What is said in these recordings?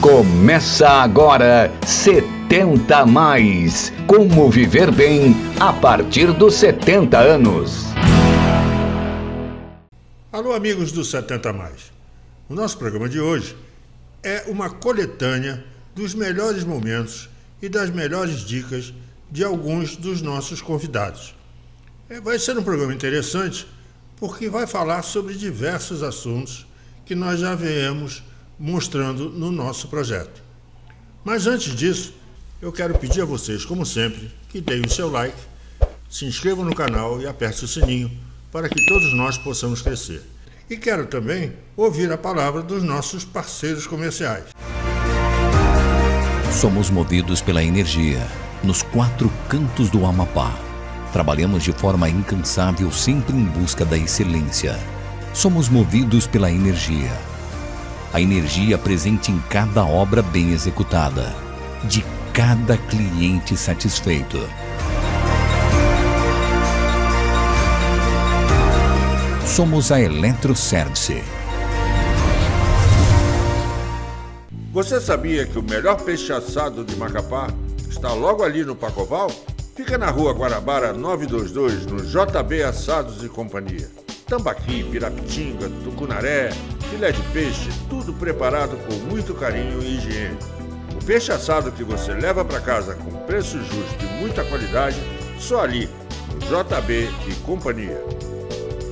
Começa agora 70 a mais. Como viver bem a partir dos 70 anos. Alô, amigos do 70 a mais. O nosso programa de hoje é uma coletânea dos melhores momentos e das melhores dicas de alguns dos nossos convidados. Vai ser um programa interessante porque vai falar sobre diversos assuntos que nós já viemos mostrando no nosso projeto. Mas antes disso, eu quero pedir a vocês, como sempre, que deem o seu like, se inscrevam no canal e apertem o sininho para que todos nós possamos crescer. E quero também ouvir a palavra dos nossos parceiros comerciais. Somos movidos pela energia, nos 4 cantos do Amapá. Trabalhamos de forma incansável, sempre em busca da excelência. Somos movidos pela energia. A energia presente em cada obra bem executada, de cada cliente satisfeito. Somos a Eletroservice. Você sabia que o melhor peixe assado de Macapá está logo ali no Pacoval? Fica na Rua Guanabara 922, no JB Assados e Companhia. Tambaqui, pirapitinga, tucunaré, filé de peixe, tudo preparado com muito carinho e higiene. O peixe assado que você leva para casa com preço justo e muita qualidade, só ali, no JB e Companhia.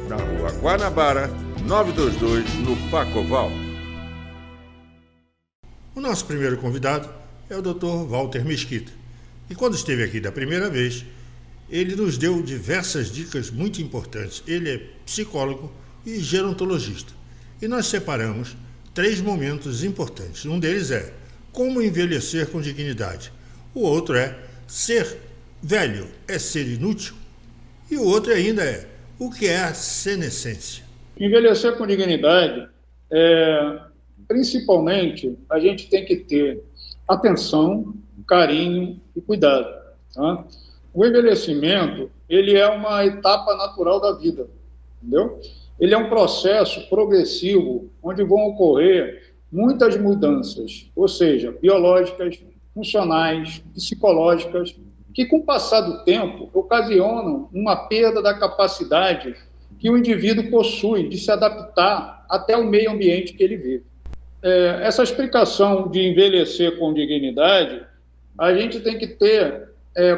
Na Rua Guanabara, 922, no Pacoval. O nosso primeiro convidado é o Dr. Walter Mesquita. E quando esteve aqui da primeira vez, ele nos deu diversas dicas muito importantes. Ele é psicólogo e gerontologista. E nós separamos 3 momentos importantes. Um deles é como envelhecer com dignidade. O outro é ser velho é ser inútil. E o outro ainda é o que é a senescência. Envelhecer com dignidade, principalmente, a gente tem que ter atenção, carinho e cuidado. Tá? O envelhecimento, ele é uma etapa natural da vida, entendeu? Ele é um processo progressivo, onde vão ocorrer muitas mudanças, ou seja, biológicas, funcionais, psicológicas, que com o passar do tempo ocasionam uma perda da capacidade que o indivíduo possui de se adaptar até o meio ambiente que ele vive. Essa explicação de envelhecer com dignidade, a gente tem que ter,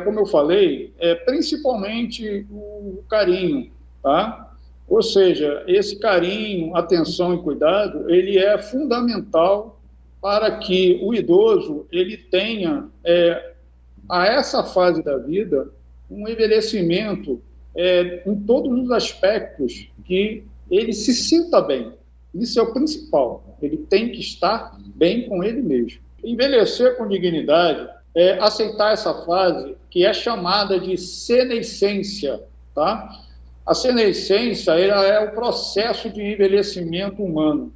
como eu falei, principalmente o carinho, tá? Ou seja, esse carinho, atenção e cuidado, ele é fundamental para que o idoso ele tenha, a essa fase da vida, um envelhecimento em todos os aspectos que ele se sinta bem. Isso é o principal. Ele tem que estar bem com ele mesmo. Envelhecer com dignidade é aceitar essa fase que é chamada de senescência, tá? A senescência ela é o processo de envelhecimento humano.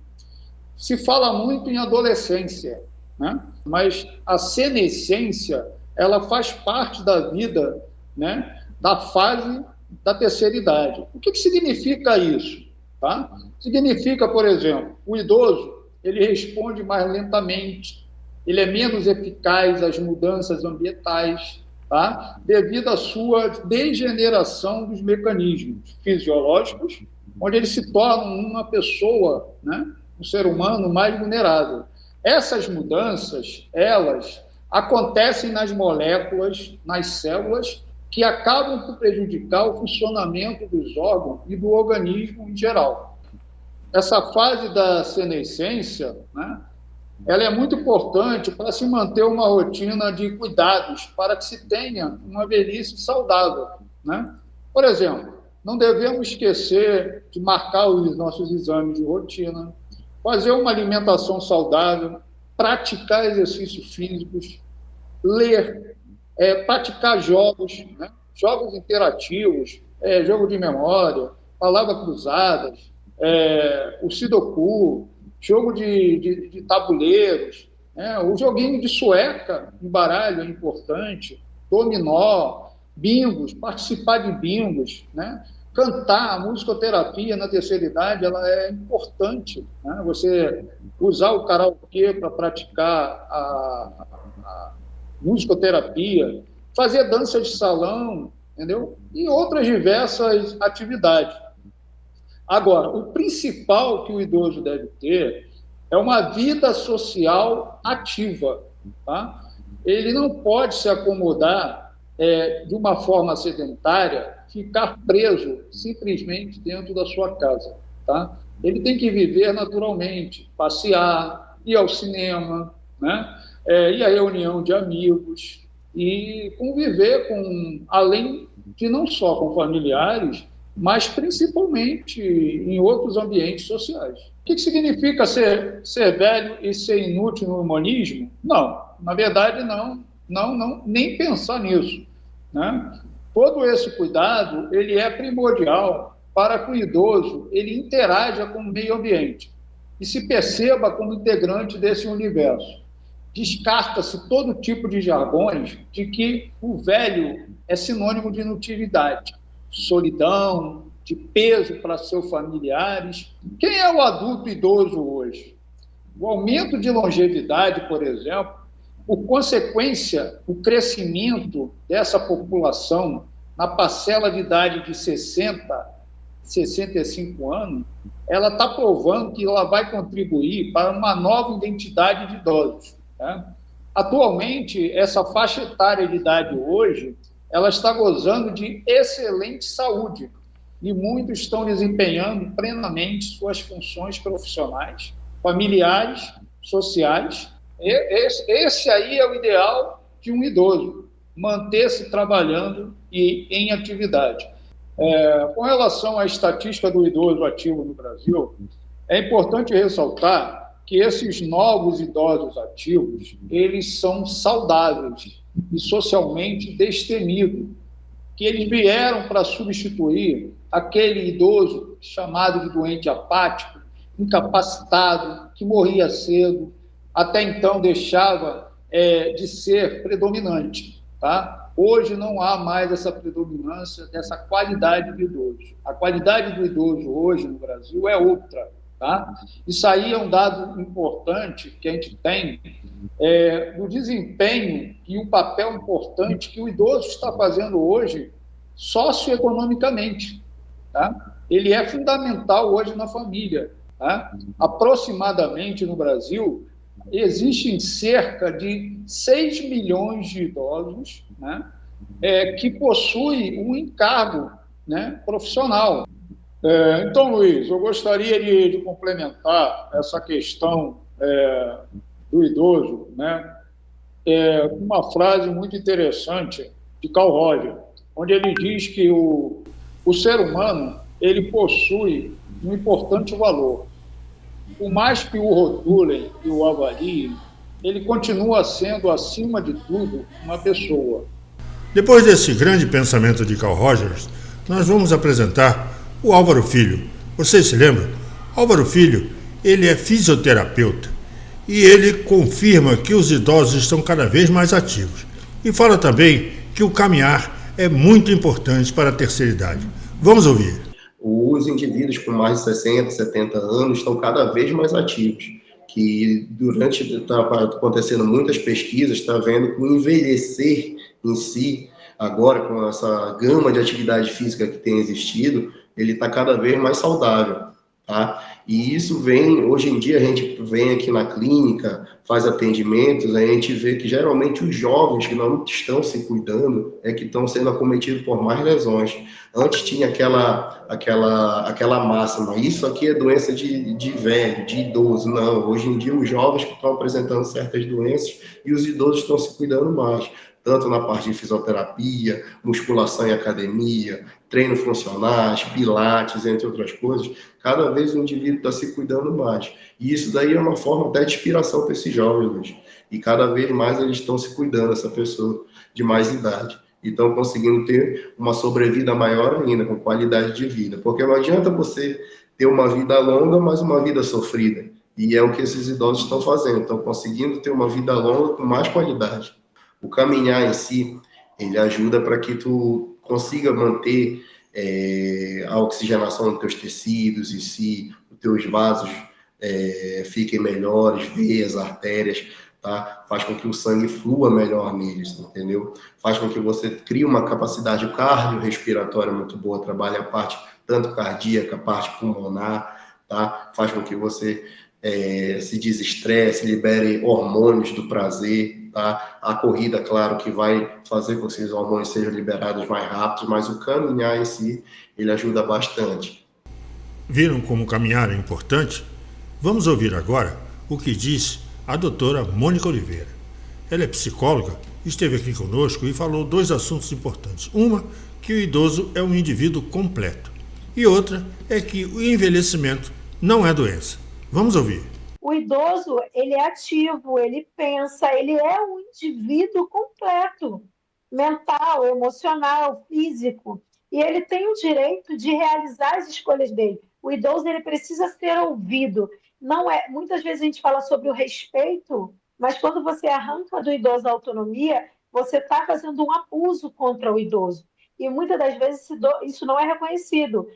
Se fala muito em adolescência, né? Mas a senescência ela faz parte da vida, né? Da fase da terceira idade. O que significa isso? Tá? Significa, por exemplo, o idoso ele responde mais lentamente, ele é menos eficaz às mudanças ambientais, tá? Devido à sua degeneração dos mecanismos fisiológicos, onde ele se torna uma pessoa, né? Um ser humano mais vulnerável. Essas mudanças, elas acontecem nas moléculas, nas células, que acabam por prejudicar o funcionamento dos órgãos e do organismo em geral. Essa fase da senescência, né, ela é muito importante para se manter uma rotina de cuidados, para que se tenha uma velhice saudável, né? Por exemplo, não devemos esquecer de marcar os nossos exames de rotina, fazer uma alimentação saudável, praticar exercícios físicos, ler, praticar jogos, né? Jogos interativos, jogo de memória, palavras cruzadas, o Sudoku, jogo de tabuleiros, o joguinho de sueca, em baralho é importante, dominó, bingos, participar de bingos, né? cantar, a musicoterapia na terceira idade, ela é importante, né? Você usar o karaokê para praticar a musicoterapia, fazer dança de salão, entendeu? E outras diversas atividades. Agora, o principal que o idoso deve ter é uma vida social ativa, tá? Ele não pode se acomodar de uma forma sedentária, ficar preso simplesmente dentro da sua casa, tá? Ele tem que viver naturalmente, passear, ir ao cinema, né? Ir à reunião de amigos e conviver além de não só com familiares, mas principalmente em outros ambientes sociais. O que significa ser velho e ser inútil no humanismo? Não, na verdade não, nem pensar nisso, né? Todo esse cuidado, ele é primordial para que o idoso ele interaja com o meio ambiente e se perceba como integrante desse universo. Descarta-se todo tipo de jargões de que o velho é sinônimo de inutilidade, solidão, de peso para seus familiares. Quem é o adulto idoso hoje? O aumento de longevidade, por exemplo, por consequência, o crescimento dessa população na parcela de idade de 60, 65 anos, ela está provando que ela vai contribuir para uma nova identidade de idosos, né? Atualmente, essa faixa etária de idade hoje, ela está gozando de excelente saúde e muitos estão desempenhando plenamente suas funções profissionais, familiares, sociais. Esse aí é o ideal de um idoso, manter-se trabalhando e em atividade. Com relação à estatística do idoso ativo no Brasil, é importante ressaltar que esses novos idosos ativos, eles são saudáveis e socialmente destemidos, que eles vieram para substituir aquele idoso chamado de doente apático, incapacitado, que morria cedo, até então deixava de ser predominante, tá? Hoje não há mais essa predominância dessa qualidade do idoso. A qualidade do idoso hoje no Brasil é outra, tá? Isso aí é um dado importante que a gente tem do desempenho e um papel importante que o idoso está fazendo hoje socioeconomicamente, tá? Ele é fundamental hoje na família, tá? Aproximadamente no Brasil existem cerca de 6 milhões de idosos, né, que possuem um encargo, né, profissional. Então, Luiz, eu gostaria de complementar essa questão do idoso, né, com uma frase muito interessante de Carl Rogers, onde ele diz que o ser humano ele possui um importante valor. Por mais que o rotulem e o avaliem, ele continua sendo, acima de tudo, uma pessoa. Depois desse grande pensamento de Carl Rogers, nós vamos apresentar o Álvaro Filho. Vocês se lembram? Álvaro Filho, ele é fisioterapeuta e ele confirma que os idosos estão cada vez mais ativos. E fala também que o caminhar é muito importante para a terceira idade. Vamos ouvir. Os indivíduos com mais de 60, 70 anos estão cada vez mais ativos, que está acontecendo muitas pesquisas, está vendo que o envelhecer em si, agora com essa gama de atividade física que tem existido, ele está cada vez mais saudável, tá? E isso vem, hoje em dia a gente vem aqui na clínica, faz atendimentos, a gente vê que geralmente os jovens que não estão se cuidando é que estão sendo acometidos por mais lesões. Antes tinha aquela máxima, isso aqui é doença de velho, de idoso. Não, hoje em dia os jovens que estão apresentando certas doenças e os idosos estão se cuidando mais, tanto na parte de fisioterapia, musculação em academia, treino funcionais, pilates, entre outras coisas. Cada vez o indivíduo está se cuidando mais. E isso daí é uma forma até de inspiração para esses jovens hoje. E cada vez mais eles estão se cuidando, essa pessoa de mais idade. E estão conseguindo ter uma sobrevida maior ainda, com qualidade de vida. Porque não adianta você ter uma vida longa, mas uma vida sofrida. E é o que esses idosos estão fazendo. Estão conseguindo ter uma vida longa com mais qualidade. O caminhar em si, ele ajuda para que tu consiga manter a oxigenação dos teus tecidos e se os teus vasos fiquem melhores, veias, artérias, tá? Faz com que o sangue flua melhor neles, entendeu? Faz com que você crie uma capacidade cardiorrespiratória muito boa, trabalhe a parte tanto cardíaca, a parte pulmonar, tá? Faz com que você se desestresse, libere hormônios do prazer, tá? A corrida, claro, que vai fazer com que esses hormônios sejam liberados mais rápido, mas o caminhar em si, ele ajuda bastante. Viram como caminhar é importante? Vamos ouvir agora o que diz a doutora Mônica Oliveira. Ela é psicóloga, esteve aqui conosco e falou 2 assuntos importantes. Uma, que o idoso é um indivíduo completo. E outra é que o envelhecimento não é doença. Vamos ouvir. O idoso, ele é ativo, ele pensa, ele é um indivíduo completo, mental, emocional, físico, e ele tem o direito de realizar as escolhas dele. O idoso, ele precisa ser ouvido. Não é, muitas vezes a gente fala sobre o respeito, mas quando você arranca do idoso a autonomia, você está fazendo um abuso contra o idoso. E muitas das vezes isso não é reconhecido.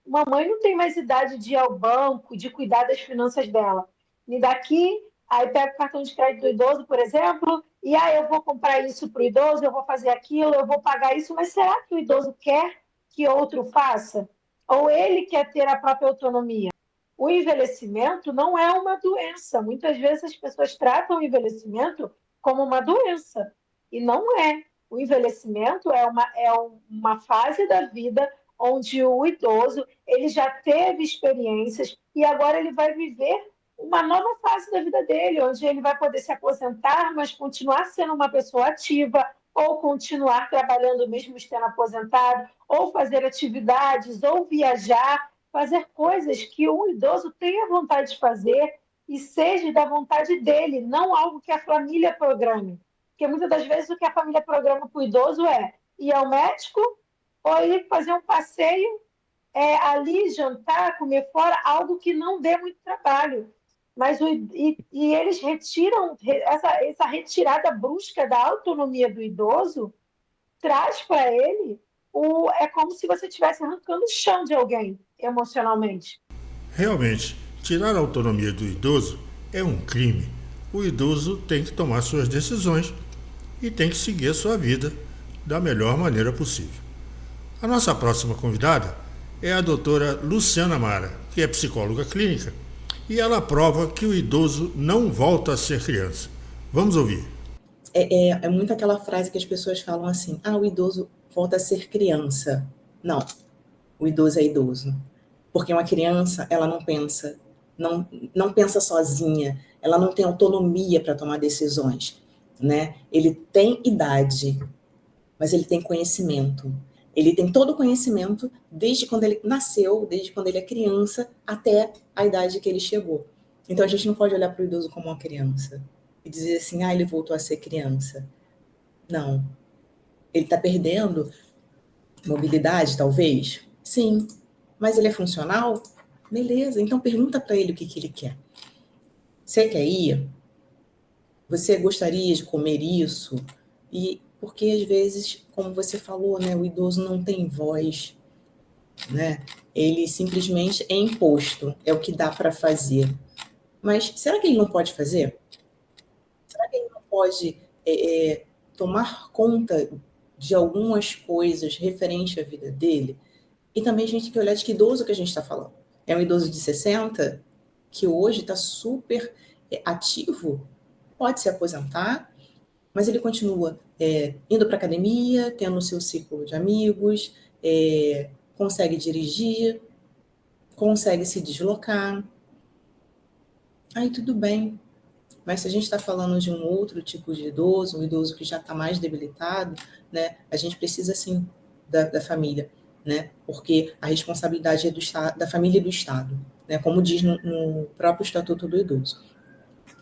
Mamãe não tem mais idade de ir ao banco, de cuidar das finanças dela. E daqui, aí pega o cartão de crédito do idoso, por exemplo, e eu vou comprar isso para o idoso, eu vou fazer aquilo, eu vou pagar isso, mas será que o idoso quer que outro faça? Ou ele quer ter a própria autonomia? O envelhecimento não é uma doença. Muitas vezes as pessoas tratam o envelhecimento como uma doença, e não é. O envelhecimento é uma fase da vida onde o idoso ele já teve experiências e agora ele vai viver uma nova fase da vida dele, onde ele vai poder se aposentar, mas continuar sendo uma pessoa ativa, ou continuar trabalhando mesmo estando aposentado, ou fazer atividades, ou viajar, fazer coisas que o idoso tenha vontade de fazer e seja da vontade dele, não algo que a família programe. Porque muitas das vezes o que a família programa para o idoso é ir ao médico, ou ir fazer um passeio, ali jantar, comer fora, algo que não dê muito trabalho. Mas eles retiram essa retirada brusca da autonomia do idoso, traz para ele é como se você estivesse arrancando o chão de alguém emocionalmente. Realmente, tirar a autonomia do idoso é um crime. O idoso tem que tomar suas decisões e tem que seguir a sua vida da melhor maneira possível. A nossa próxima convidada é a doutora Luciana Mara, que é psicóloga clínica, e ela prova que o idoso não volta a ser criança. Vamos ouvir. É muito aquela frase que as pessoas falam assim, o idoso volta a ser criança. Não, o idoso é idoso. Porque uma criança, ela não pensa, não pensa sozinha, ela não tem autonomia para tomar decisões, né? Ele tem idade, mas ele tem conhecimento. Ele tem todo o conhecimento desde quando ele nasceu, desde quando ele é criança, até a idade que ele chegou. Então, a gente não pode olhar para o idoso como uma criança e dizer assim, ele voltou a ser criança. Não. Ele está perdendo mobilidade, talvez? Sim. Mas ele é funcional? Beleza. Então, pergunta para ele o que ele quer. Você quer ir? Você gostaria de comer isso? Porque, às vezes, como você falou, né, o idoso não tem voz, né? Ele simplesmente é imposto, é o que dá para fazer. Mas será que ele não pode fazer? Será que ele não pode tomar conta de algumas coisas referentes à vida dele? E também a gente tem que olhar de que idoso que a gente está falando. É um idoso de 60 que hoje está super ativo, pode se aposentar, mas ele continua indo para a academia, tendo o seu círculo de amigos, consegue dirigir, consegue se deslocar. Aí tudo bem. Mas se a gente está falando de um outro tipo de idoso, um idoso que já está mais debilitado, né, a gente precisa, sim, da família, né, porque a responsabilidade é da família e do Estado, né, como diz no próprio Estatuto do Idoso.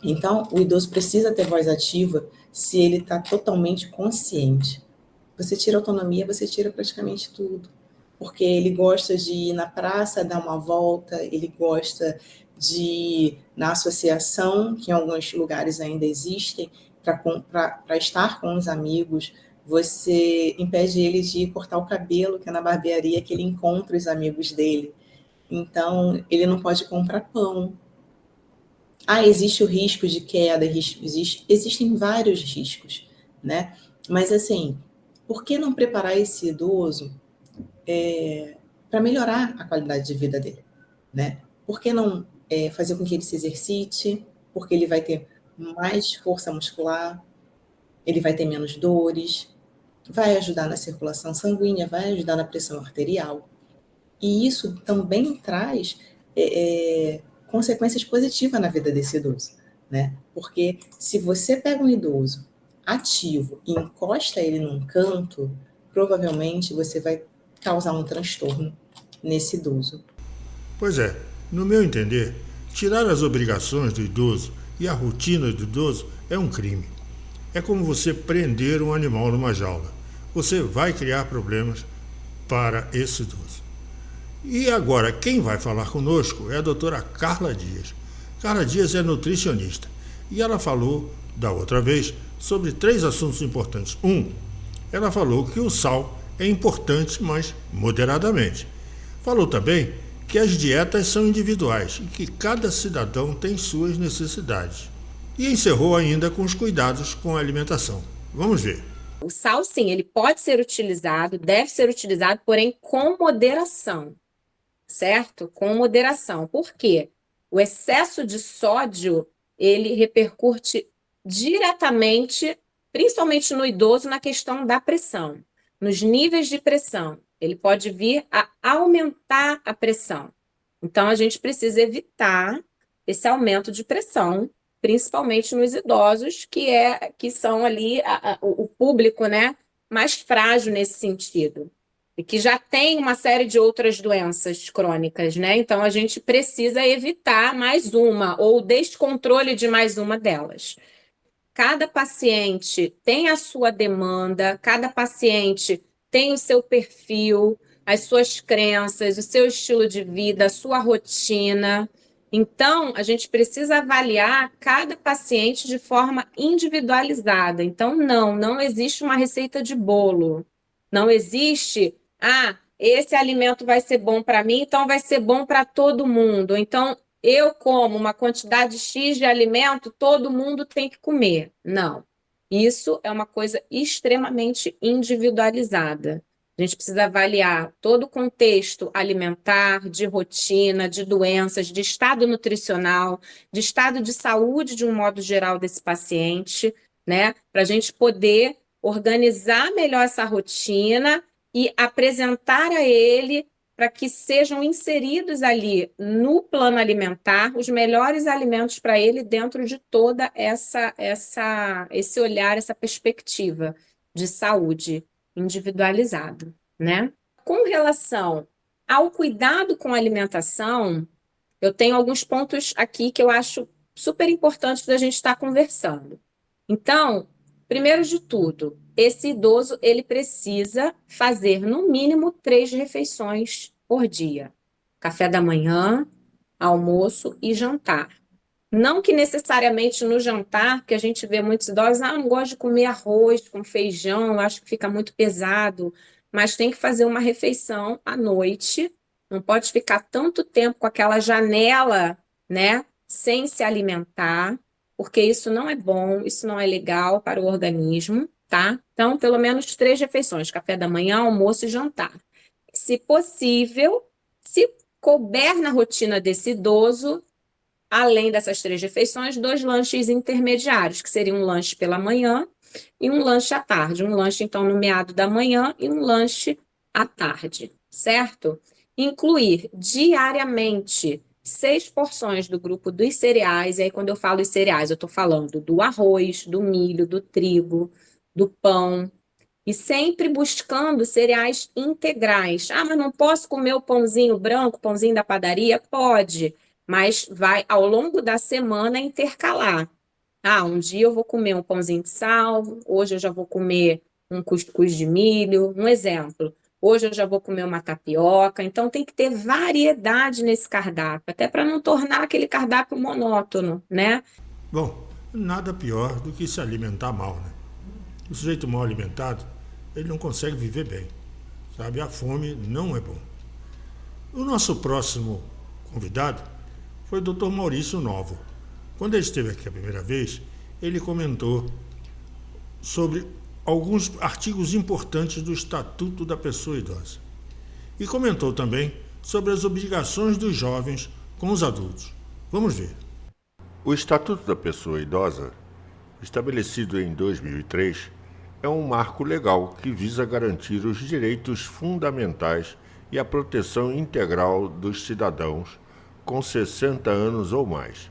Então, o idoso precisa ter voz ativa se ele está totalmente consciente. Você tira a autonomia, você tira praticamente tudo. Porque ele gosta de ir na praça, dar uma volta, ele gosta de ir na associação, que em alguns lugares ainda existem, para estar com os amigos, Você impede ele de cortar o cabelo, que é na barbearia que ele encontra os amigos dele. Então, ele não pode comprar pão. Existe o risco de queda, existem vários riscos, né? Mas, assim, por que não preparar esse idoso para melhorar a qualidade de vida dele, né? Por que não fazer com que ele se exercite? Porque ele vai ter mais força muscular, ele vai ter menos dores, vai ajudar na circulação sanguínea, vai ajudar na pressão arterial. E isso também traz consequências positivas na vida desse idoso, né? Porque se você pega um idoso ativo e encosta ele num canto, provavelmente você vai causar um transtorno nesse idoso. Pois é, no meu entender, tirar as obrigações do idoso e a rotina do idoso é um crime. É como você prender um animal numa jaula. Você vai criar problemas para esse idoso. E agora, quem vai falar conosco é a doutora Carla Dias. Carla Dias é nutricionista e ela falou, da outra vez, sobre 3 assuntos importantes. Ela falou que o sal é importante, mas moderadamente. Falou também que as dietas são individuais e que cada cidadão tem suas necessidades. E encerrou ainda com os cuidados com a alimentação. Vamos ver. O sal, sim, ele pode ser utilizado, deve ser utilizado, porém com moderação, certo? Com moderação. Por quê? O excesso de sódio, ele repercute diretamente, principalmente no idoso, na questão da pressão, nos níveis de pressão. Ele pode vir a aumentar a pressão. Então, a gente precisa evitar esse aumento de pressão, principalmente nos idosos, que são ali o público, né, mais frágil nesse sentido. E que já tem uma série de outras doenças crônicas, né? Então, a gente precisa evitar mais uma, ou descontrole de mais uma delas. Cada paciente tem a sua demanda, cada paciente tem o seu perfil, as suas crenças, o seu estilo de vida, a sua rotina. Então, a gente precisa avaliar cada paciente de forma individualizada. Então, não existe uma receita de bolo. Não existe, esse alimento vai ser bom para mim, então vai ser bom para todo mundo. Então, eu como uma quantidade X de alimento, todo mundo tem que comer. Não. Isso é uma coisa extremamente individualizada. A gente precisa avaliar todo o contexto alimentar, de rotina, de doenças, de estado nutricional, de estado de saúde de um modo geral desse paciente, né? Para a gente poder organizar melhor essa rotina e apresentar a ele para que sejam inseridos ali no plano alimentar os melhores alimentos para ele dentro de toda esse olhar, essa perspectiva de saúde individualizado, né? Com relação ao cuidado com a alimentação, eu tenho alguns pontos aqui que eu acho super importante da gente estar conversando. Então, primeiro de tudo, esse idoso ele precisa fazer no mínimo 3 refeições por dia: café da manhã, almoço e jantar. Não que necessariamente no jantar, porque a gente vê muitos idosos, não gosto de comer arroz com feijão, acho que fica muito pesado, mas tem que fazer uma refeição à noite, não pode ficar tanto tempo com aquela janela, né, sem se alimentar, porque isso não é bom, isso não é legal para o organismo, tá? Então, pelo menos 3 refeições, café da manhã, almoço e jantar. Se possível, se couber na rotina desse idoso, além dessas 3 refeições, 2 lanches intermediários, que seriam um lanche pela manhã e um lanche à tarde. Um lanche, então, no meado da manhã e um lanche à tarde, certo? Incluir diariamente 6 porções do grupo dos cereais. E aí, quando eu falo os cereais, eu estou falando do arroz, do milho, do trigo, do pão. E sempre buscando cereais integrais. Mas não posso comer o pãozinho branco, o pãozinho da padaria? Pode. Mas vai, ao longo da semana, intercalar. Um dia eu vou comer um pãozinho de sal, hoje eu já vou comer um cuscuz de milho, um exemplo. Hoje eu já vou comer uma tapioca. Então, tem que ter variedade nesse cardápio, até para não tornar aquele cardápio monótono, né? Bom, nada pior do que se alimentar mal, né? O sujeito mal alimentado ele não consegue viver bem. Sabe, a fome não é bom. O nosso próximo convidado foi o Dr. Maurício Novo. Quando ele esteve aqui a primeira vez, ele comentou sobre alguns artigos importantes do Estatuto da Pessoa Idosa. E comentou também sobre as obrigações dos jovens com os adultos. Vamos ver. O Estatuto da Pessoa Idosa, estabelecido em 2003, é um marco legal que visa garantir os direitos fundamentais e a proteção integral dos cidadãos com 60 anos ou mais.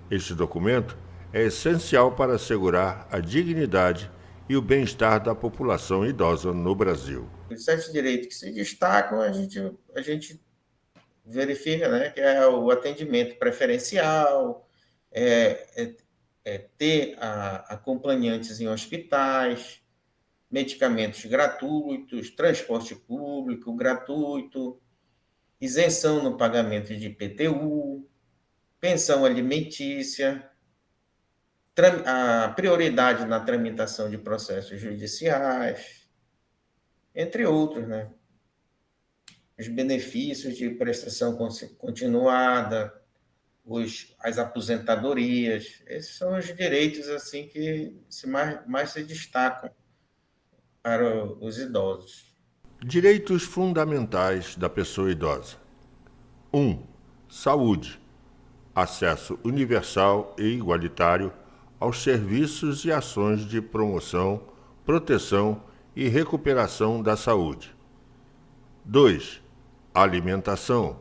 Este documento é essencial para assegurar a dignidade e o bem-estar da população idosa no Brasil. Os 7 direitos que se destacam, a gente verifica, né, que é o atendimento preferencial, ter acompanhantes em hospitais, medicamentos gratuitos, transporte público gratuito, isenção no pagamento de IPTU, pensão alimentícia, a prioridade na tramitação de processos judiciais, entre outros, né? Os benefícios de prestação continuada, as aposentadorias, esses são os direitos assim que mais se destacam para os idosos. Direitos fundamentais da pessoa idosa. 1. Saúde. Acesso universal e igualitário aos serviços e ações de promoção, proteção e recuperação da saúde. 2. Alimentação.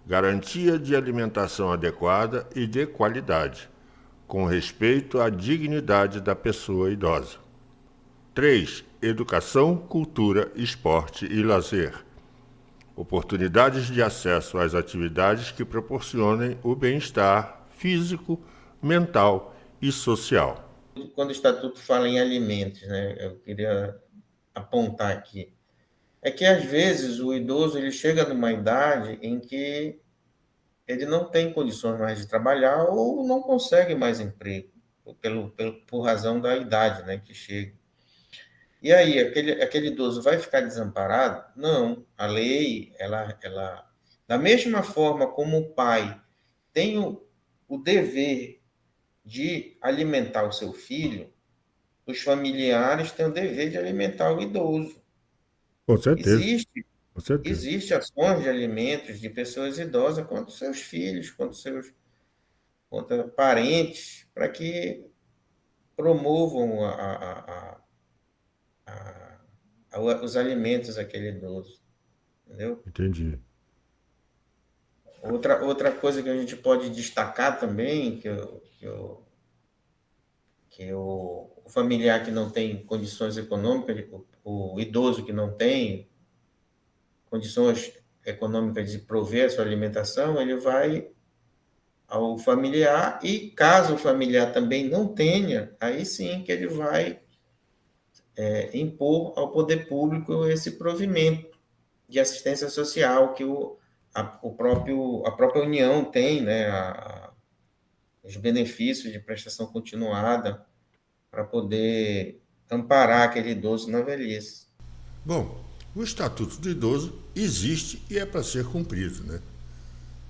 Garantia de alimentação adequada e de qualidade, com respeito à dignidade da pessoa idosa. 3. Educação, cultura, esporte e lazer. Oportunidades de acesso às atividades que proporcionem o bem-estar físico, mental e social. Quando o Estatuto fala em alimentos, né, eu queria apontar aqui, é que às vezes o idoso ele chega numa idade em que ele não tem condições mais de trabalhar ou não consegue mais emprego, por razão da idade, né, que chega. E aí, aquele idoso vai ficar desamparado? Não. A lei, ela da mesma forma como o pai tem o dever de alimentar o seu filho, os familiares têm o dever de alimentar o idoso. Com certeza. Existe ações de alimentos de pessoas idosas quanto seus filhos, quanto parentes, para que promovam os alimentos àquele idoso. Entendeu? Entendi. Outra coisa que a gente pode destacar também, que o familiar que não tem condições econômicas, o idoso que não tem condições econômicas de prover a sua alimentação, ele vai ao familiar e, caso o familiar também não tenha, aí sim que ele vai impor ao poder público esse provimento de assistência social que a própria União tem, né, os benefícios de prestação continuada para poder amparar aquele idoso na velhice. Bom, o Estatuto do Idoso existe e é para ser cumprido, né?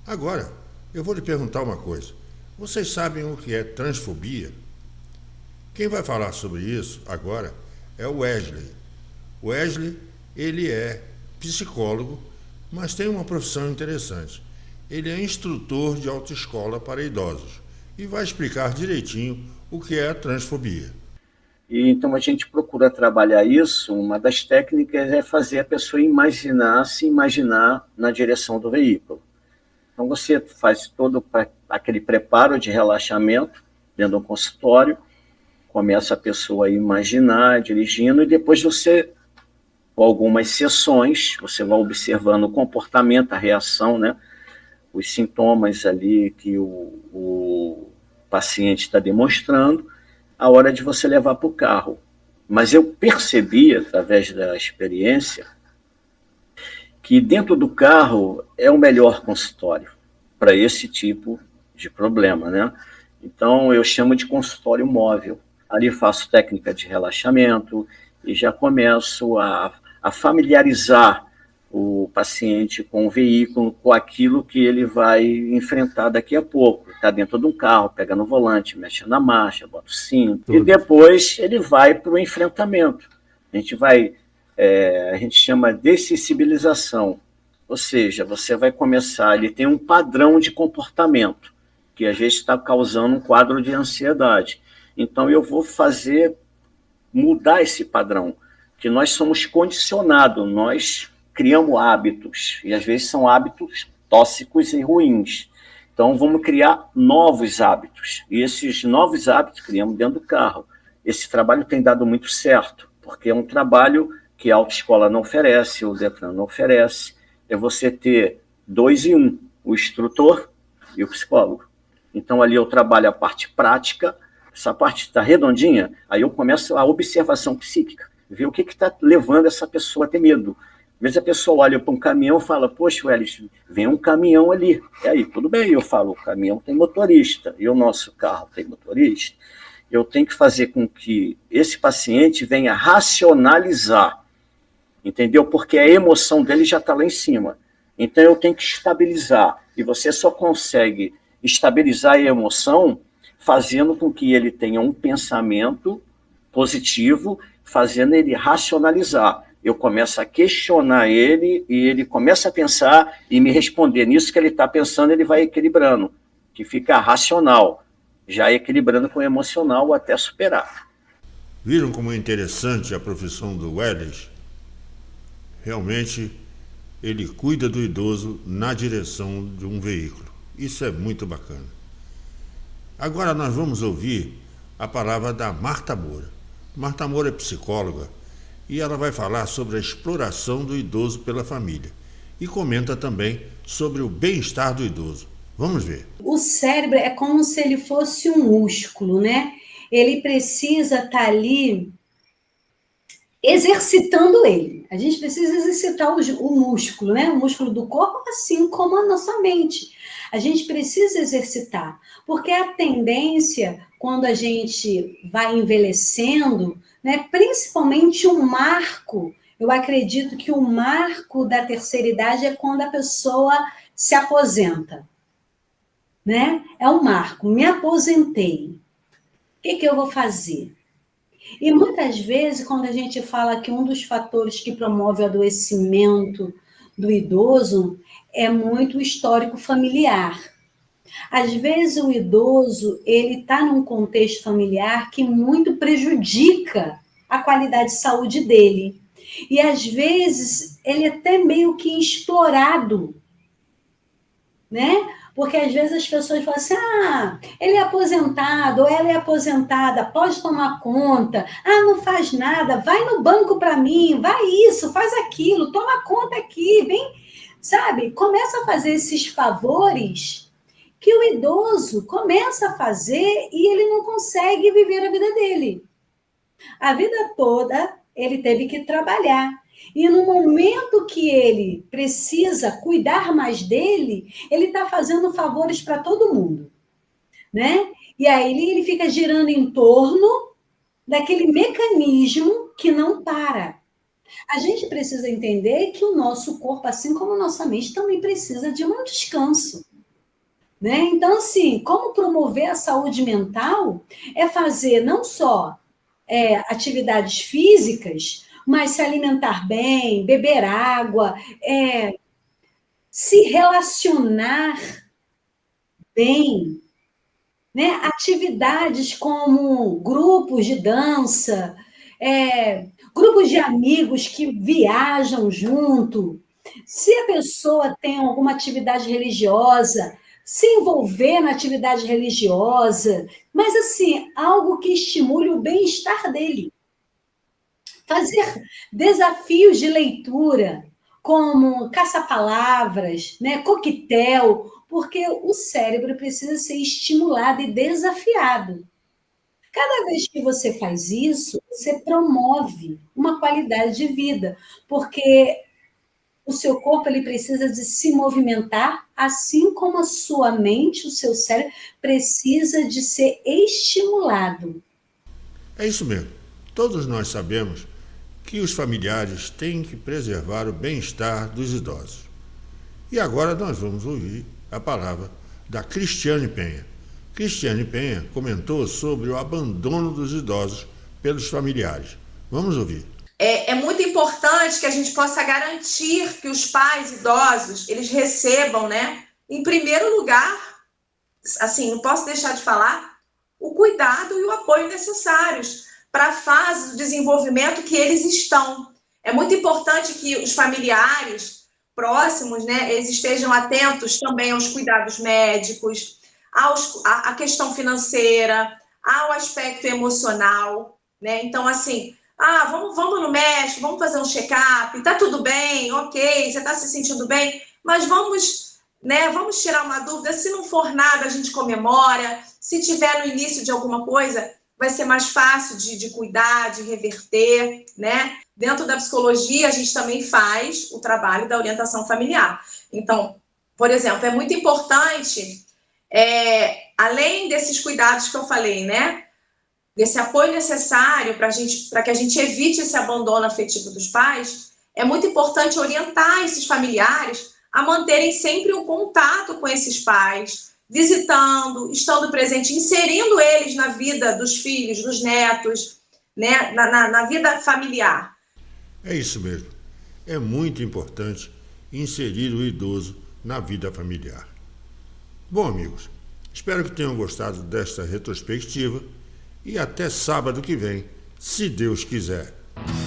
Agora, eu vou lhe perguntar uma coisa. Vocês sabem o que é transfobia? Quem vai falar sobre isso agora é o Wesley. O Wesley, ele é psicólogo, mas tem uma profissão interessante. Ele é instrutor de autoescola para idosos e vai explicar direitinho o que é a transfobia. E, então, a gente procura trabalhar isso. Uma das técnicas é fazer a pessoa se imaginar na direção do veículo. Então, você faz todo aquele preparo de relaxamento dentro do consultório, começa a pessoa a imaginar, dirigindo, e depois você, com algumas sessões, você vai observando o comportamento, a reação, né? Os sintomas ali que o paciente está demonstrando, a hora de você levar para o carro. Mas eu percebi, através da experiência, que dentro do carro é o melhor consultório para esse tipo de problema, né? Então, eu chamo de consultório móvel. Ali faço técnica de relaxamento, e já começo a familiarizar o paciente com o veículo, com aquilo que ele vai enfrentar daqui a pouco. Está dentro de um carro, pega no volante, mexe na marcha, bota o cinto, e depois ele vai para o enfrentamento. A gente chama de dessensibilização, ou seja, você vai começar, ele tem um padrão de comportamento, que às vezes está causando um quadro de ansiedade. Então eu vou mudar esse padrão, que nós somos condicionados, nós criamos hábitos, e às vezes são hábitos tóxicos e ruins. Então, vamos criar novos hábitos, e esses novos hábitos criamos dentro do carro. Esse trabalho tem dado muito certo, porque é um trabalho que a autoescola não oferece, o Detran não oferece, é você ter 2 em 1, o instrutor e o psicólogo. Então, ali eu trabalho a parte prática, essa parte está redondinha, aí eu começo a observação psíquica, ver o que está levando essa pessoa a ter medo. Às vezes a pessoa olha para um caminhão e fala, poxa, Wellington, vem um caminhão ali. E aí, tudo bem, eu falo, o caminhão tem motorista, e o nosso carro tem motorista. Eu tenho que fazer com que esse paciente venha racionalizar, entendeu? Porque a emoção dele já está lá em cima. Então eu tenho que estabilizar, e você só consegue estabilizar a emoção fazendo com que ele tenha um pensamento positivo, fazendo ele racionalizar. Eu começo a questionar ele, e ele começa a pensar e me responder. Nisso que ele está pensando, ele vai equilibrando, que fica racional, já equilibrando com o emocional até superar. Viram como é interessante a profissão do Wellington? Realmente, ele cuida do idoso na direção de um veículo. Isso é muito bacana. Agora nós vamos ouvir a palavra da Marta Moura. Marta Moura é psicóloga, e ela vai falar sobre a exploração do idoso pela família. E comenta também sobre o bem-estar do idoso. Vamos ver. O cérebro é como se ele fosse um músculo, né? Ele precisa estar ali exercitando ele. A gente precisa exercitar o músculo, né? O músculo do corpo, assim como a nossa mente. A gente precisa exercitar, porque a tendência, quando a gente vai envelhecendo, né, principalmente um marco, eu acredito que o marco da terceira idade é quando a pessoa se aposenta, né? É um marco, me aposentei. O que eu vou fazer? E muitas vezes, quando a gente fala que um dos fatores que promove o adoecimento do idoso é muito o histórico familiar. Às vezes o idoso, ele está num contexto familiar que muito prejudica a qualidade de saúde dele. E às vezes ele é até meio que explorado, né? Porque às vezes as pessoas falam assim, ele é aposentado, ou ela é aposentada, pode tomar conta, não faz nada, vai no banco para mim, vai isso, faz aquilo, toma conta aqui, vem, sabe? Começa a fazer esses favores que o idoso começa a fazer e ele não consegue viver a vida dele. A vida toda ele teve que trabalhar. E no momento que ele precisa cuidar mais dele, ele está fazendo favores para todo mundo, né? E aí ele fica girando em torno daquele mecanismo que não para. A gente precisa entender que o nosso corpo, assim como a nossa mente, também precisa de um descanso, né? Então, assim, como promover a saúde mental é fazer não só atividades físicas, mas se alimentar bem, beber água, se relacionar bem, né? Atividades como grupos de dança, grupos de amigos que viajam junto. Se a pessoa tem alguma atividade religiosa, se envolver na atividade religiosa, mas assim, algo que estimule o bem-estar dele. Fazer desafios de leitura, como caça-palavras, né, coquetel, porque o cérebro precisa ser estimulado e desafiado. Cada vez que você faz isso, você promove uma qualidade de vida, porque o seu corpo ele precisa de se movimentar, assim como a sua mente, o seu cérebro, precisa de ser estimulado. É isso mesmo. Todos nós sabemos que os familiares têm que preservar o bem-estar dos idosos. E agora nós vamos ouvir a palavra da Cristiane Penha. Cristiane Penha comentou sobre o abandono dos idosos pelos familiares. Vamos ouvir. É muito importante que a gente possa garantir que os pais idosos, eles recebam, né, em primeiro lugar, assim, não posso deixar de falar, o cuidado e o apoio necessários para a fase do desenvolvimento que eles estão. É muito importante que os familiares próximos, né, eles estejam atentos também aos cuidados médicos, à questão financeira, ao aspecto emocional, né? Então, assim, vamos no médico, vamos fazer um check-up, tá tudo bem, ok, você está se sentindo bem, mas vamos tirar uma dúvida, se não for nada, a gente comemora, se tiver no início de alguma coisa, vai ser mais fácil de cuidar, de reverter, né? Dentro da psicologia, a gente também faz o trabalho da orientação familiar. Então, por exemplo, é muito importante, além desses cuidados que eu falei, né? Desse apoio necessário para que a gente evite esse abandono afetivo dos pais, é muito importante orientar esses familiares a manterem sempre um contato com esses pais, visitando, estando presente, inserindo eles na vida dos filhos, dos netos, né, na vida familiar. É isso mesmo. É muito importante inserir o idoso na vida familiar. Bom, amigos, espero que tenham gostado desta retrospectiva e até sábado que vem, se Deus quiser.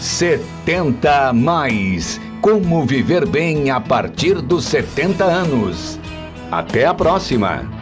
70 mais. Como viver bem a partir dos 70 anos. Até a próxima!